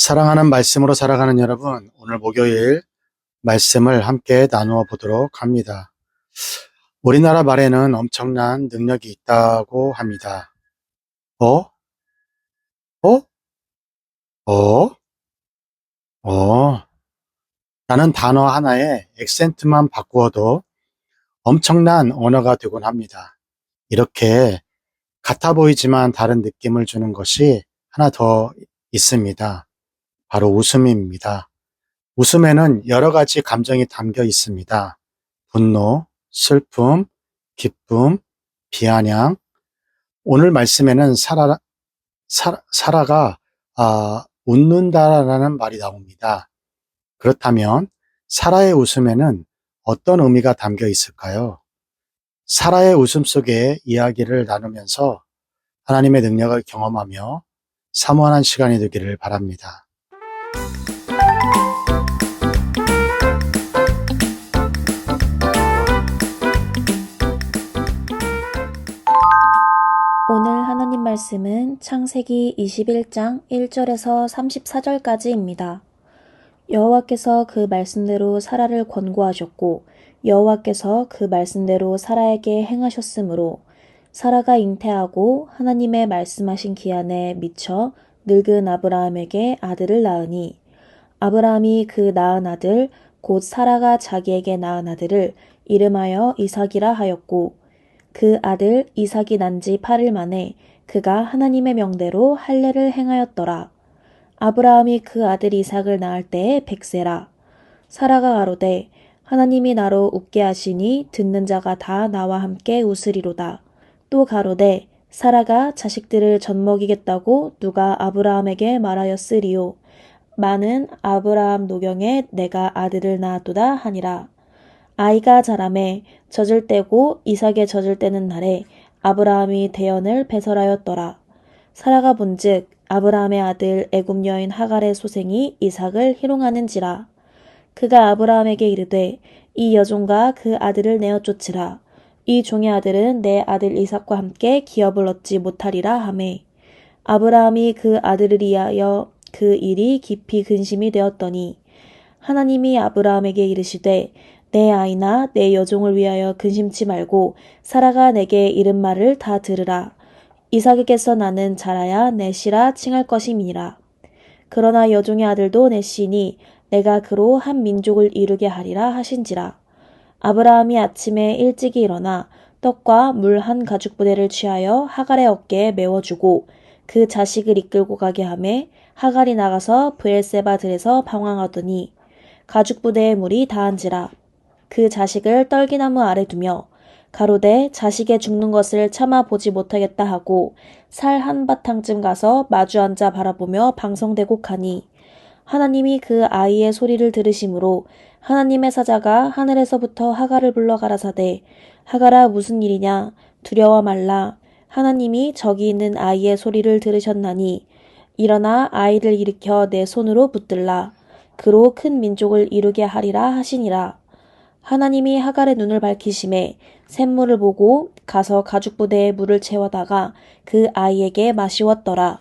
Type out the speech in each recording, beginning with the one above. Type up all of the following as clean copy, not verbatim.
사랑하는 말씀으로 살아가는 여러분, 오늘 목요일 말씀을 함께 나누어 보도록 합니다. 우리나라 말에는 엄청난 능력이 있다고 합니다. 어? 어? 어? 어? 라는 단어 하나에 액센트만 바꾸어도 엄청난 언어가 되곤 합니다. 이렇게 같아 보이지만 다른 느낌을 주는 것이 하나 더 있습니다. 바로 웃음입니다. 웃음에는 여러 가지 감정이 담겨 있습니다. 분노, 슬픔, 기쁨, 비아냥. 오늘 말씀에는 사라가 웃는다라는 말이 나옵니다. 그렇다면 사라의 웃음에는 어떤 의미가 담겨 있을까요? 사라의 웃음 속에 이야기를 나누면서 하나님의 능력을 경험하며 사모하는 시간이 되기를 바랍니다. 오늘 하나님 말씀은 창세기 21장 1절에서 34절까지입니다. 여호와께서 그 말씀대로 사라를 권고하셨고 여호와께서 그 말씀대로 사라에게 행하셨으므로 사라가 잉태하고 하나님의 말씀하신 기한에 미쳐 늙은 아브라함에게 아들을 낳으니 아브라함이 그 낳은 아들 곧 사라가 자기에게 낳은 아들을 이름하여 이삭이라 하였고 그 아들 이삭이 난 지 8일 만에 그가 하나님의 명대로 할례를 행하였더라. 아브라함이 그 아들 이삭을 낳을 때에 100세라. 사라가 가로되 하나님이 나로 웃게 하시니 듣는 자가 다 나와 함께 웃으리로다. 또 가로되 사라가 자식들을 젖먹이겠다고 누가 아브라함에게 말하였으리요. 많은 아브라함 노경에 내가 아들을 낳았도다 하니라. 아이가 자라매 젖을 때고 이삭의 젖을 때는 날에 아브라함이 대언을 배설하였더라. 사라가 본즉 아브라함의 아들 애굽 여인 하갈의 소생이 이삭을 희롱하는지라. 그가 아브라함에게 이르되 이 여종과 그 아들을 내어 쫓으라. 이 종의 아들은 내 아들 이삭과 함께 기업을 얻지 못하리라 하매 아브라함이 그 아들을 위하여 그 일이 깊이 근심이 되었더니 하나님이 아브라함에게 이르시되 내 아이나 내 여종을 위하여 근심치 말고 사라가 내게 이른 말을 다 들으라. 이삭에게서 나는 자라야 내 씨라 칭할 것임이니라. 그러나 여종의 아들도 내 씨니 내가 그로 한 민족을 이루게 하리라 하신지라. 아브라함이 아침에 일찍이 일어나 떡과 물 한 가죽 부대를 취하여 하갈의 어깨에 메워주고 그 자식을 이끌고 가게 하매 하갈이 나가서 브엘세바 들에서 방황하더니 가죽 부대에 물이 다한지라. 그 자식을 떨기나무 아래 두며 가로되 자식의 죽는 것을 참아 보지 못하겠다 하고 살 한바탕쯤 가서 마주 앉아 바라보며 방성대고 가니 하나님이 그 아이의 소리를 들으심으로 하나님의 사자가 하늘에서부터 하갈을 불러 가라사대 하갈아 무슨 일이냐 두려워 말라 하나님이 저기 있는 아이의 소리를 들으셨나니 일어나 아이를 일으켜 내 손으로 붙들라 그로 큰 민족을 이루게 하리라 하시니라. 하나님이 하갈의 눈을 밝히심에 샘물을 보고 가서 가죽 부대에 물을 채워다가 그 아이에게 마시웠더라.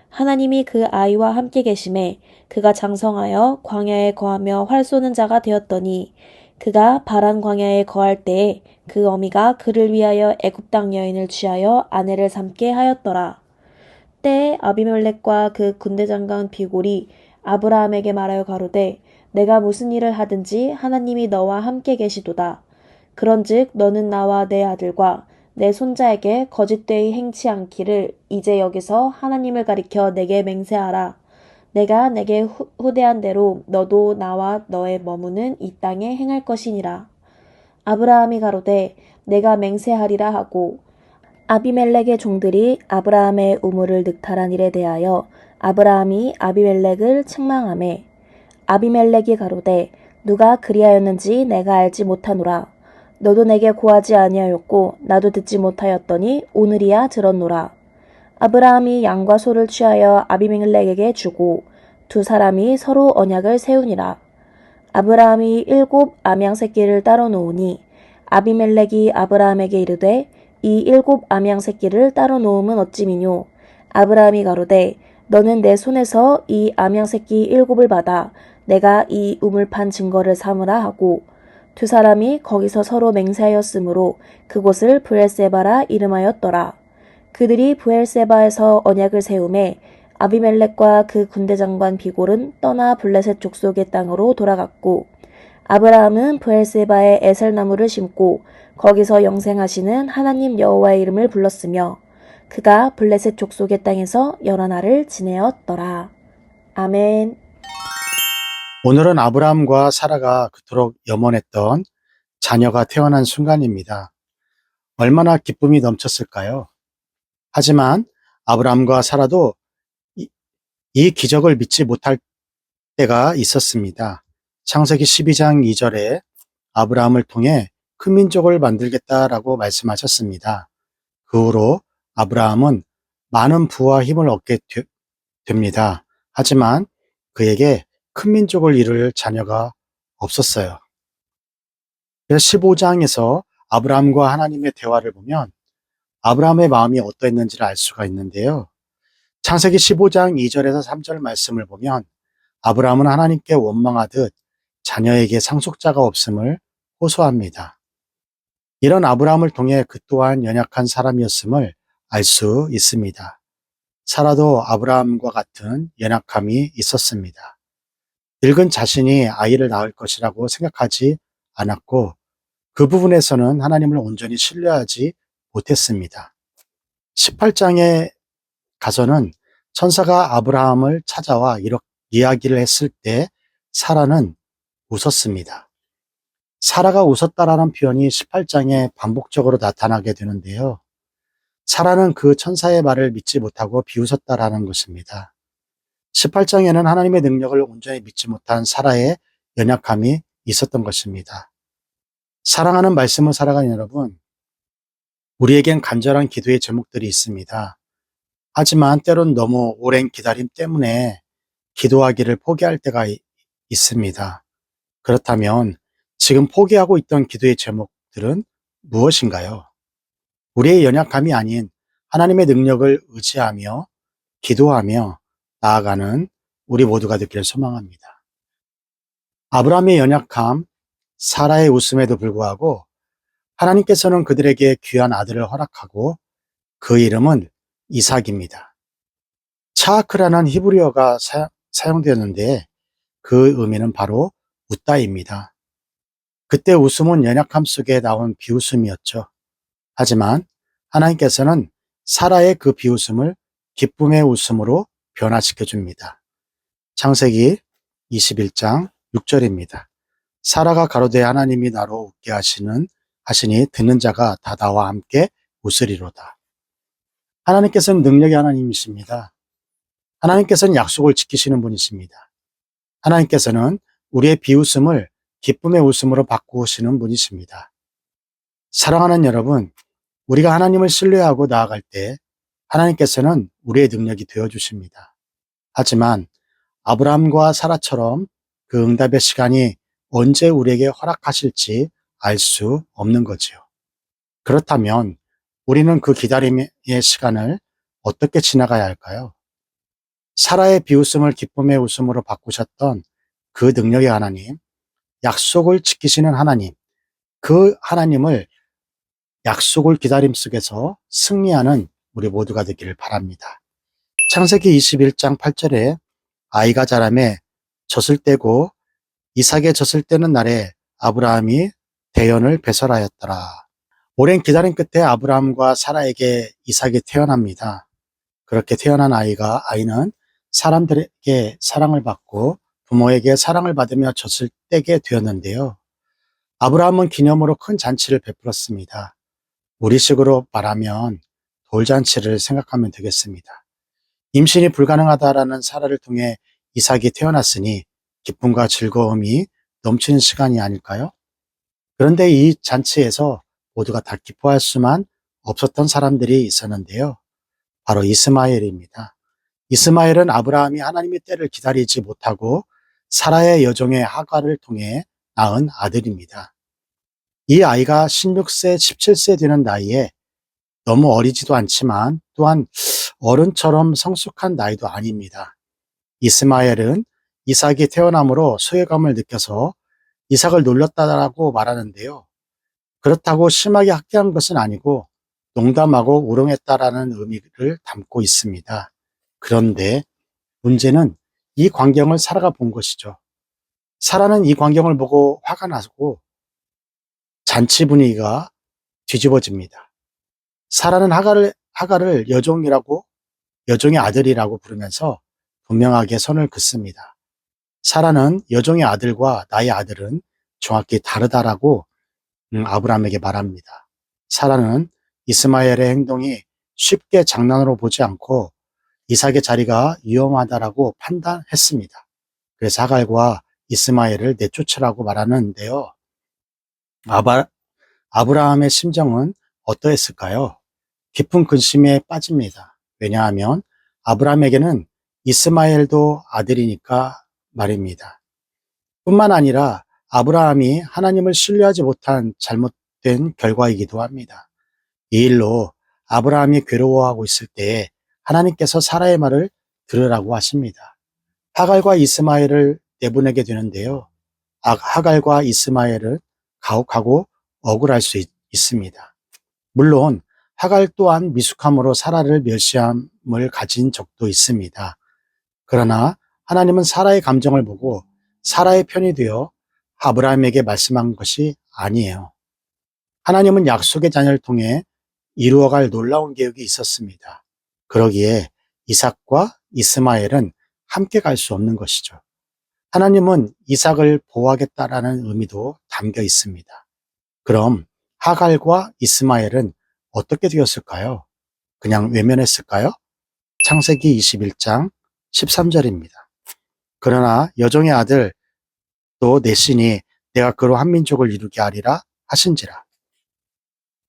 하나님이 그 아이와 함께 계심에 그가 장성하여 광야에 거하며 활 쏘는 자가 되었더니 그가 바란 광야에 거할 때에 그 어미가 그를 위하여 애굽 땅 여인을 취하여 아내를 삼게 하였더라. 때에 아비멜렉과 그 군대 장관 비골이 아브라함에게 말하여 가로되 내가 무슨 일을 하든지 하나님이 너와 함께 계시도다. 그런즉 너는 나와 내 아들과 내 손자에게 거짓되이 행치 않기를 이제 여기서 하나님을 가리켜 내게 맹세하라. 내가 내게 후대한 대로 너도 나와 너의 머무는 이 땅에 행할 것이니라. 아브라함이 가로되 내가 맹세하리라 하고 아비멜렉의 종들이 아브라함의 우물을 늑탈한 일에 대하여 아브라함이 아비멜렉을 책망하매 아비멜렉이 가로되 누가 그리하였는지 내가 알지 못하노라. 너도 내게 고하지 아니하였고 나도 듣지 못하였더니 오늘이야 들었노라. 아브라함이 양과 소를 취하여 아비멜렉에게 주고 두 사람이 서로 언약을 세우니라. 아브라함이 7 암양 새끼를 따로 놓으니 아비멜렉이 아브라함에게 이르되 이 7 암양 새끼를 따로 놓음은 어찌미뇨. 아브라함이 가로되 너는 내 손에서 이 암양 새끼 7을 받아 내가 이 우물판 증거를 삼으라 하고 두 사람이 거기서 서로 맹세하였으므로 그곳을 브엘세바라 이름하였더라. 그들이 브엘세바에서 언약을 세우매 아비멜렉과 그 군대 장관 비골은 떠나 블레셋 족속의 땅으로 돌아갔고 아브라함은 브엘세바에 에셀나무를 심고 거기서 영생하시는 하나님 여호와의 이름을 불렀으며 그가 블레셋 족속의 땅에서 여러 날을 지내었더라. 아멘. 오늘은 아브라함과 사라가 그토록 염원했던 자녀가 태어난 순간입니다. 얼마나 기쁨이 넘쳤을까요? 하지만 아브라함과 사라도 이 기적을 믿지 못할 때가 있었습니다. 창세기 12장 2절에 아브라함을 통해 큰 민족을 만들겠다라고 말씀하셨습니다. 그 후로 아브라함은 많은 부와 힘을 얻게 됩니다. 하지만 그에게 큰 민족을 이룰 자녀가 없었어요. 그래서 15장에서 아브라함과 하나님의 대화를 보면 아브라함의 마음이 어떠했는지를 알 수가 있는데요. 창세기 15장 2절에서 3절 말씀을 보면 아브라함은 하나님께 원망하듯 자녀에게 상속자가 없음을 호소합니다. 이런 아브라함을 통해 그 또한 연약한 사람이었음을 알 수 있습니다. 사라도 아브라함과 같은 연약함이 있었습니다. 늙은 자신이 아이를 낳을 것이라고 생각하지 않았고 그 부분에서는 하나님을 온전히 신뢰하지 못했습니다. 18장에 가서는 천사가 아브라함을 찾아와 이렇게 이야기를 했을 때 사라는 웃었습니다. 사라가 웃었다라는 표현이 18장에 반복적으로 나타나게 되는데요. 사라는 그 천사의 말을 믿지 못하고 비웃었다라는 것입니다. 18장에는 하나님의 능력을 온전히 믿지 못한 사라의 연약함이 있었던 것입니다. 사랑하는 말씀을 살아가는 여러분, 우리에겐 간절한 기도의 제목들이 있습니다. 하지만 때론 너무 오랜 기다림 때문에 기도하기를 포기할 때가 있습니다. 그렇다면 지금 포기하고 있던 기도의 제목들은 무엇인가요? 우리의 연약함이 아닌 하나님의 능력을 의지하며 기도하며 나아가는 우리 모두가 되기를 소망합니다. 아브라함의 연약함, 사라의 웃음에도 불구하고 하나님께서는 그들에게 귀한 아들을 허락하고 그 이름은 이삭입니다. 차아크라는 히브리어가 사용되었는데 그 의미는 바로 웃다입니다. 그때 웃음은 연약함 속에 나온 비웃음이었죠. 하지만 하나님께서는 사라의 그 비웃음을 기쁨의 웃음으로 변화시켜 줍니다. 창세기 21장 6절입니다. 사라가 가로되 하나님이 나로 웃게 하시니 듣는 자가 다 나와 함께 웃으리로다. 하나님께서는 능력의 하나님이십니다. 하나님께서는 약속을 지키시는 분이십니다. 하나님께서는 우리의 비웃음을 기쁨의 웃음으로 바꾸시는 분이십니다. 사랑하는 여러분, 우리가 하나님을 신뢰하고 나아갈 때 하나님께서는 우리의 능력이 되어주십니다. 하지만 아브라함과 사라처럼 그 응답의 시간이 언제 우리에게 허락하실지 알 수 없는 거지요. 그렇다면 우리는 그 기다림의 시간을 어떻게 지나가야 할까요? 사라의 비웃음을 기쁨의 웃음으로 바꾸셨던 그 능력의 하나님, 약속을 지키시는 하나님, 그 하나님을 약속을 기다림 속에서 승리하는 우리 모두가 되기를 바랍니다. 창세기 21장 8절에 아이가 자라매 젖을 떼고 이삭의 젖을 떼는 날에 아브라함이 대연을 배설하였더라. 오랜 기다림 끝에 아브라함과 사라에게 이삭이 태어납니다. 그렇게 태어난 아이는 사람들에게 사랑을 받고 부모에게 사랑을 받으며 젖을 떼게 되었는데요. 아브라함은 기념으로 큰 잔치를 베풀었습니다. 우리식으로 말하면 돌잔치를 생각하면 되겠습니다. 임신이 불가능하다라는 사라를 통해 이삭이 태어났으니 기쁨과 즐거움이 넘치는 시간이 아닐까요? 그런데 이 잔치에서 모두가 다 기뻐할 수만 없었던 사람들이 있었는데요. 바로 이스마엘입니다. 이스마엘은 아브라함이 하나님의 때를 기다리지 못하고 사라의 여종의 하가를 통해 낳은 아들입니다. 이 아이가 16세, 17세 되는 나이에 너무 어리지도 않지만 또한 어른처럼 성숙한 나이도 아닙니다. 이스마엘은 이삭이 태어남으로 소외감을 느껴서 이삭을 놀렸다라고 말하는데요. 그렇다고 심하게 학대한 것은 아니고 농담하고 우롱했다라는 의미를 담고 있습니다. 그런데 문제는 이 광경을 사라가 본 것이죠. 사라는 이 광경을 보고 화가 나고 잔치 분위기가 뒤집어집니다. 사라는 하갈을 여종의 아들이라고 부르면서 분명하게 선을 긋습니다. 사라는 여종의 아들과 나의 아들은 정확히 다르다라고 아브라함에게 말합니다. 사라는 이스마엘의 행동이 쉽게 장난으로 보지 않고 이삭의 자리가 위험하다라고 판단했습니다. 그래서 하갈과 이스마엘을 내쫓으라고 말하는데요. 아브라함의 심정은 어떠했을까요? 깊은 근심에 빠집니다. 왜냐하면 아브라함에게는 이스마엘도 아들이니까 말입니다. 뿐만 아니라 아브라함이 하나님을 신뢰하지 못한 잘못된 결과이기도 합니다. 이 일로 아브라함이 괴로워하고 있을 때에 하나님께서 사라의 말을 들으라고 하십니다. 하갈과 이스마엘을 내보내게 되는데요. 하갈과 이스마엘은 가혹하고 억울할 수 있습니다. 물론 하갈 또한 미숙함으로 사라를 멸시함을 가진 적도 있습니다. 그러나 하나님은 사라의 감정을 보고 사라의 편이 되어 아브라함에게 말씀한 것이 아니에요. 하나님은 약속의 자녀를 통해 이루어갈 놀라운 계획이 있었습니다. 그러기에 이삭과 이스마엘은 함께 갈 수 없는 것이죠. 하나님은 이삭을 보호하겠다라는 의미도 담겨 있습니다. 그럼 하갈과 이스마엘은 어떻게 되었을까요? 그냥 외면했을까요? 창세기 21장 13절입니다. 그러나 여종의 아들 또 내 신이 내가 그로 한 민족을 이루게 하리라 하신지라.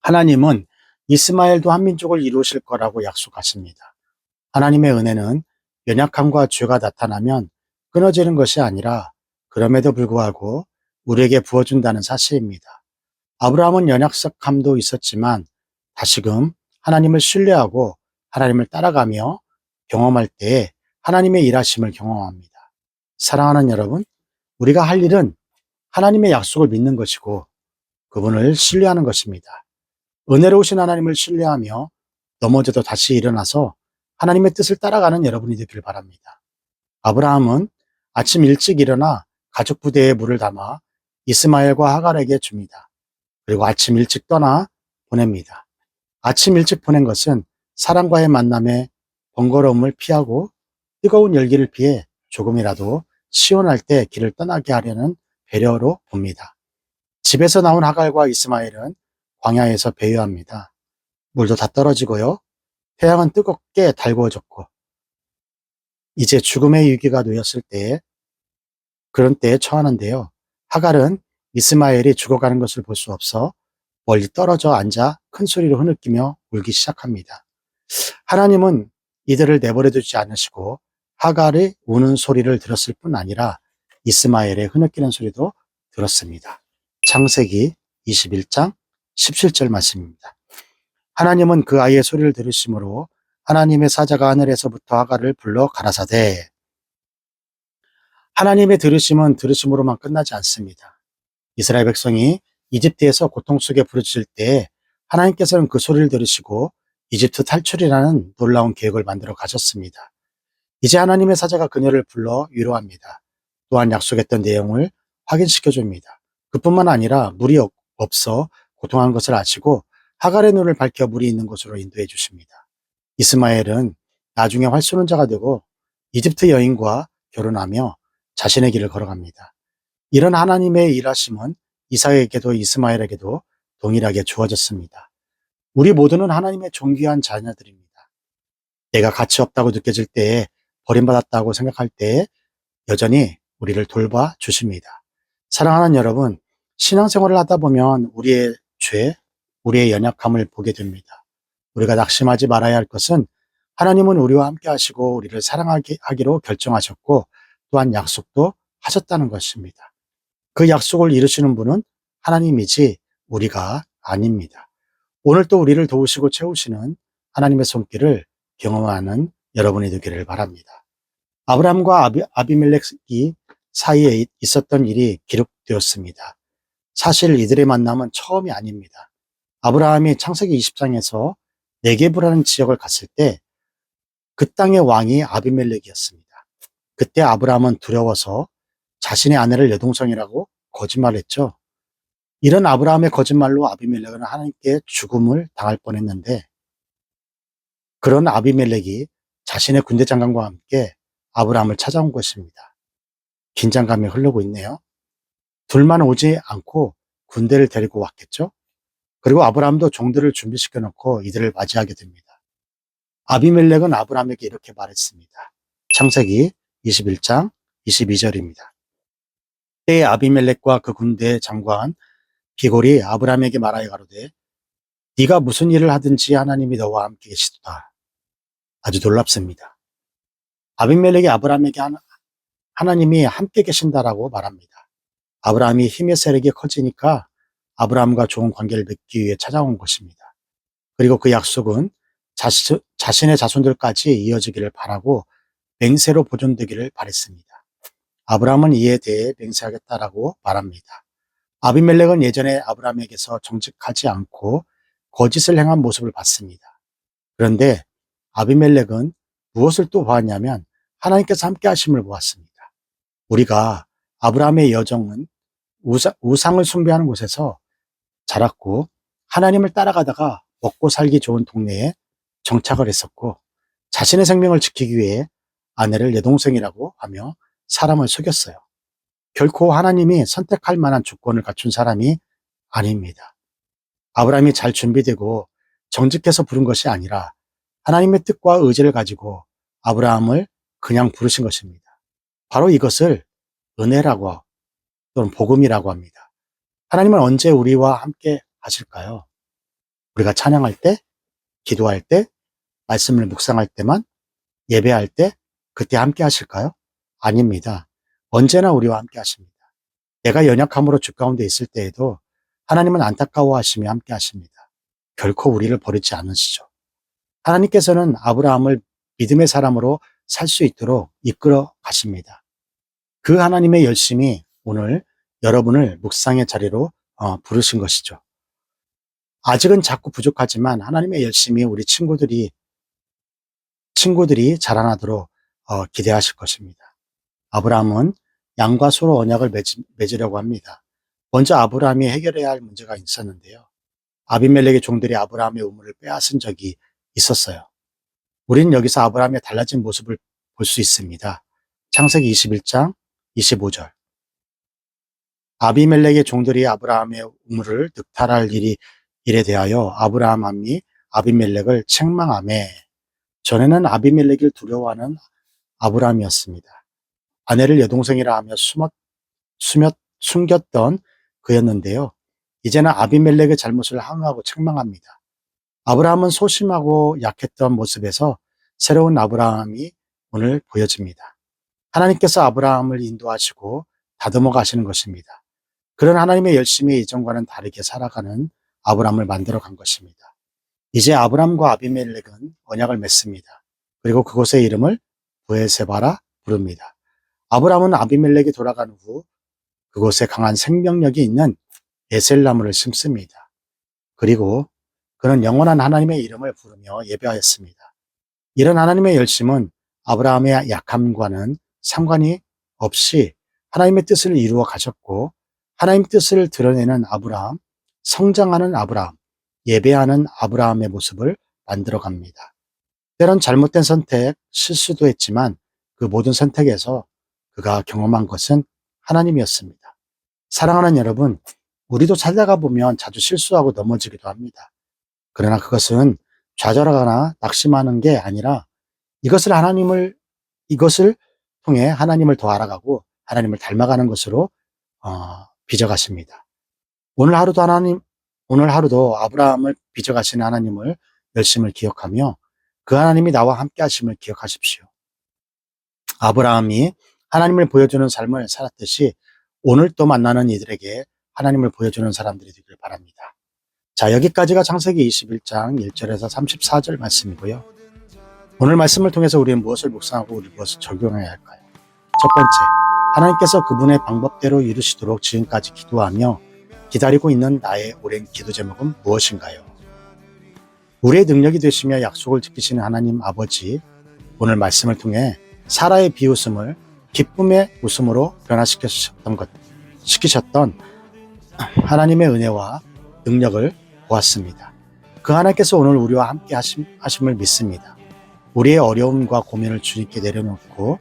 하나님은 이스마엘도 한 민족을 이루실 거라고 약속하십니다. 하나님의 은혜는 연약함과 죄가 나타나면 끊어지는 것이 아니라 그럼에도 불구하고 우리에게 부어준다는 사실입니다. 아브라함은 연약함도 있었지만 다시금 하나님을 신뢰하고 하나님을 따라가며 경험할 때에 하나님의 일하심을 경험합니다. 사랑하는 여러분, 우리가 할 일은 하나님의 약속을 믿는 것이고 그분을 신뢰하는 것입니다. 은혜로우신 하나님을 신뢰하며 넘어져도 다시 일어나서 하나님의 뜻을 따라가는 여러분이 되길 바랍니다. 아브라함은 아침 일찍 일어나 가족 부대에 물을 담아 이스마엘과 하갈에게 줍니다. 그리고 아침 일찍 떠나 보냅니다. 아침 일찍 보낸 것은 사람과의 만남에 번거로움을 피하고 뜨거운 열기를 피해 조금이라도 시원할 때 길을 떠나게 하려는 배려로 봅니다. 집에서 나온 하갈과 이스마엘은 광야에서 배회합니다. 물도 다 떨어지고요. 태양은 뜨겁게 달구어졌고 이제 죽음의 위기가 놓였을 때에 그런 때에 처하는데요. 하갈은 이스마엘이 죽어가는 것을 볼 수 없어 멀리 떨어져 앉아 큰 소리로 흐느끼며 울기 시작합니다. 하나님은 이들을 내버려두지 않으시고 하갈의 우는 소리를 들었을 뿐 아니라 이스마엘의 흐느끼는 소리도 들었습니다. 창세기 21장 17절 말씀입니다. 하나님은 그 아이의 소리를 들으심으로 하나님의 사자가 하늘에서부터 하갈을 불러 가라사대. 하나님의 들으심은 들으심으로만 끝나지 않습니다. 이스라엘 백성이 이집트에서 고통 속에 부르짖을 때 하나님께서는 그 소리를 들으시고 이집트 탈출이라는 놀라운 계획을 만들어 가셨습니다. 이제 하나님의 사자가 그녀를 불러 위로합니다. 또한 약속했던 내용을 확인시켜 줍니다. 그뿐만 아니라 물이 없어 고통한 것을 아시고 하갈의 눈을 밝혀 물이 있는 곳으로 인도해 주십니다. 이스마엘은 나중에 활쏘는자가 되고 이집트 여인과 결혼하며 자신의 길을 걸어갑니다. 이런 하나님의 일하심은 이삭에게도 이스마엘에게도 동일하게 주어졌습니다. 우리 모두는 하나님의 존귀한 자녀들입니다. 내가 가치 없다고 느껴질 때에 버림받았다고 생각할 때에 여전히 우리를 돌봐 주십니다. 사랑하는 여러분, 신앙생활을 하다 보면 우리의 죄, 우리의 연약함을 보게 됩니다. 우리가 낙심하지 말아야 할 것은 하나님은 우리와 함께 하시고 우리를 사랑하기로 결정하셨고 또한 약속도 하셨다는 것입니다. 그 약속을 이루시는 분은 하나님이지 우리가 아닙니다. 오늘 또 우리를 도우시고 채우시는 하나님의 손길을 경험하는 여러분이 되기를 바랍니다. 아브라함과 아비멜렉이 사이에 있었던 일이 기록되었습니다. 사실 이들의 만남은 처음이 아닙니다. 아브라함이 창세기 20장에서 네게브라는 지역을 갔을 때 그 땅의 왕이 아비멜렉이었습니다. 그때 아브라함은 두려워서 자신의 아내를 여동생이라고 거짓말했죠. 이런 아브라함의 거짓말로 아비멜렉은 하나님께 죽음을 당할 뻔했는데, 그런 아비멜렉이 자신의 군대 장관과 함께 아브라함을 찾아온 것입니다. 긴장감이 흐르고 있네요. 둘만 오지 않고 군대를 데리고 왔겠죠? 그리고 아브라함도 종들을 준비시켜 놓고 이들을 맞이하게 됩니다. 아비멜렉은 아브라함에게 이렇게 말했습니다. 창세기 21장 22절입니다. 그때 아비멜렉과 그 군대 장관 비골이 아브라함에게 말하여 가로되 네가 무슨 일을 하든지 하나님이 너와 함께 계시도다. 아주 놀랍습니다. 아비멜렉이 아브라함에게 하나님이 함께 계신다라고 말합니다. 아브라함이 힘의 세력이 커지니까 아브라함과 좋은 관계를 맺기 위해 찾아온 것입니다. 그리고 그 약속은 자신의 자손들까지 이어지기를 바라고 맹세로 보존되기를 바랬습니다. 아브라함은 이에 대해 맹세하겠다라고 말합니다. 아비멜렉은 예전에 아브라함에게서 정직하지 않고 거짓을 행한 모습을 봤습니다. 그런데 아비멜렉은 무엇을 또 보았냐면 하나님께서 함께 하심을 보았습니다. 우리가 아브라함의 여정은 우상을 숭배하는 곳에서 자랐고 하나님을 따라가다가 먹고 살기 좋은 동네에 정착을 했었고 자신의 생명을 지키기 위해 아내를 여동생이라고 하며 사람을 속였어요. 결코 하나님이 선택할 만한 조건을 갖춘 사람이 아닙니다. 아브라함이 잘 준비되고 정직해서 부른 것이 아니라 하나님의 뜻과 의지를 가지고 아브라함을 그냥 부르신 것입니다. 바로 이것을 은혜라고 또는 복음이라고 합니다. 하나님은 언제 우리와 함께 하실까요? 우리가 찬양할 때, 기도할 때, 말씀을 묵상할 때만, 예배할 때, 그때 함께 하실까요? 아닙니다. 언제나 우리와 함께 하십니다. 내가 연약함으로 주 가운데 있을 때에도 하나님은 안타까워하시며 함께 하십니다. 결코 우리를 버리지 않으시죠. 하나님께서는 아브라함을 믿음의 사람으로 살 수 있도록 이끌어 가십니다. 그 하나님의 열심이 오늘 여러분을 묵상의 자리로 부르신 것이죠. 아직은 자꾸 부족하지만 하나님의 열심이 우리 친구들이 자라나도록 기대하실 것입니다. 아브라함은 양과 소로 언약을 맺으려고 합니다. 먼저 아브라함이 해결해야 할 문제가 있었는데요. 아비멜렉의 종들이 아브라함의 우물을 빼앗은 적이 있었어요. 우리는 여기서 아브라함의 달라진 모습을 볼 수 있습니다. 창세기 21장 25절. 아비멜렉의 종들이 아브라함의 우물을 늑탈할 일에 대하여 아브라함이 아비멜렉을 책망하매, 전에는 아비멜렉을 두려워하는 아브라함이었습니다. 아내를 여동생이라 하며 숨겼던 그였는데요. 이제는 아비멜렉의 잘못을 항의하고 책망합니다. 아브라함은 소심하고 약했던 모습에서 새로운 아브라함이 오늘 보여집니다. 하나님께서 아브라함을 인도하시고 다듬어 가시는 것입니다. 그런 하나님의 열심이 이전과는 다르게 살아가는 아브라함을 만들어 간 것입니다. 이제 아브라함과 아비멜렉은 언약을 맺습니다. 그리고 그곳의 이름을 브에세바라 부릅니다. 아브라함은 아비멜렉이 돌아간 후 그곳에 강한 생명력이 있는 에셀나무를 심습니다. 그리고 그는 영원한 하나님의 이름을 부르며 예배하였습니다. 이런 하나님의 열심은 아브라함의 약함과는 상관이 없이 하나님의 뜻을 이루어 가셨고, 하나님의 뜻을 드러내는 아브라함, 성장하는 아브라함, 예배하는 아브라함의 모습을 만들어 갑니다. 때론 잘못된 선택, 실수도 했지만 그 모든 선택에서 그가 경험한 것은 하나님이었습니다. 사랑하는 여러분, 우리도 살다가 보면 자주 실수하고 넘어지기도 합니다. 그러나 그것은 좌절하거나 낙심하는 게 아니라 이것을 통해 하나님을 더 알아가고 하나님을 닮아가는 것으로 빚어가십니다. 오늘 하루도 아브라함을 빚어가시는 하나님을 열심을 기억하며 그 하나님이 나와 함께 하심을 기억하십시오. 아브라함이 하나님을 보여주는 삶을 살았듯이 오늘 또 만나는 이들에게 하나님을 보여주는 사람들이 되길 바랍니다. 자, 여기까지가 창세기 21장 1절에서 34절 말씀이고요. 오늘 말씀을 통해서 우리는 무엇을 묵상하고 우리 무엇을 적용해야 할까요? 첫 번째, 하나님께서 그분의 방법대로 이루시도록 지금까지 기도하며 기다리고 있는 나의 오랜 기도 제목은 무엇인가요? 우리의 능력이 되시며 약속을 지키시는 하나님 아버지, 오늘 말씀을 통해 사라의 비웃음을 기쁨의 웃음으로 시키셨던 하나님의 은혜와 능력을 보았습니다. 그 하나님께서 오늘 우리와 함께 하심을 믿습니다. 우리의 어려움과 고민을 주님께 내려놓고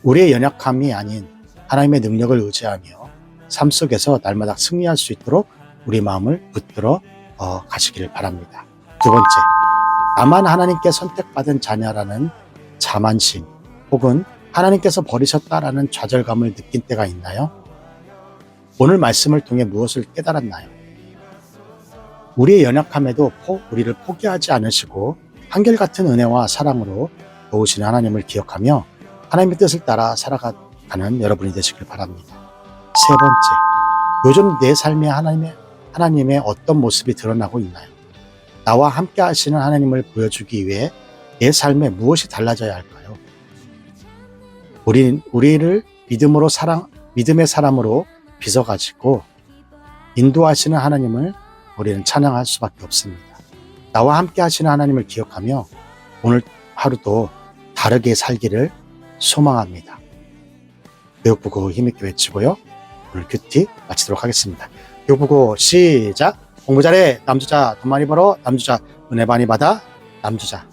우리의 연약함이 아닌 하나님의 능력을 의지하며 삶 속에서 날마다 승리할 수 있도록 우리 마음을 붙들어 가시기를 바랍니다. 두 번째, 나만 하나님께 선택받은 자녀라는 자만심 혹은 하나님께서 버리셨다라는 좌절감을 느낀 때가 있나요? 오늘 말씀을 통해 무엇을 깨달았나요? 우리의 연약함에도 우리를 포기하지 않으시고 한결같은 은혜와 사랑으로 도우시는 하나님을 기억하며 하나님의 뜻을 따라 살아가는 여러분이 되시길 바랍니다. 세 번째, 요즘 내 삶에 하나님의 어떤 모습이 드러나고 있나요? 나와 함께 하시는 하나님을 보여주기 위해 내 삶에 무엇이 달라져야 할까요? 우리를 믿음의 사람으로 빚어가지고 인도하시는 하나님을 우리는 찬양할 수밖에 없습니다. 나와 함께 하시는 하나님을 기억하며 오늘 하루도 다르게 살기를 소망합니다. 교육부고 힘있게 외치고요. 오늘 큐티 마치도록 하겠습니다. 교육부고 시작! 공부 잘해 남주자, 돈 많이 벌어 남주자, 은혜 많이 받아 남주자.